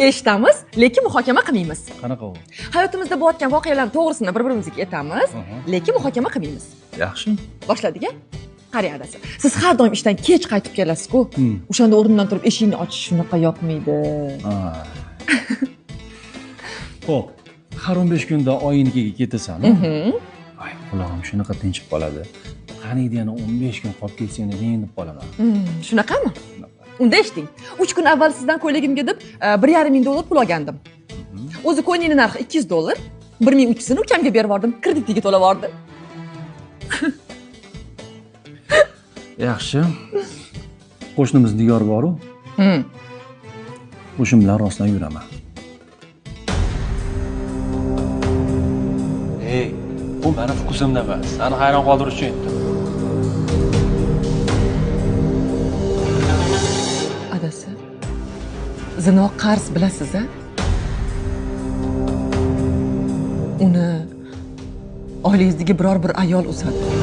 eshitamiz, lekin muhokama qilmaymiz. Qanaqa u? Hayotimizda bo'layotgan voqealarning to'g'risini bir-birimizga aytamiz, lekin muhokama qilmaymiz. Yaxshi. Boshladik-a? Qarang adasi. Siz har doim ishdan kech qaytib kelasiz-ku. O'shanda o'rnimdan turib eshikni ochish shunaqa yoqmaydi. Xo'p, har 15 kunda oyinikiga ketasan. Voy, qulog'im shunaqa tinchib qoladi. Qaniydi yana 15 kun qolib ketsang deb qolaman. Shunaqami? Unda eshiting. 3 kun avval sizdan ko'ylagimga deb $1,500 pul olgandim. O'zi ko'ylakning narxi $200, 1300 ni ukamga berib yubordim, kreditiga to'lab yubordi. Yaxshi. Qo'shnimiz Nigor bor-ku. O'shim bilan rostdan yuraman. Ey, bu meni fokusimda emas. Seni hayron qoldirish uchun aytdim. Adasi. Zino qarz bilasiz-a? Uni oilangizdagi biror bir ayol o'sadi.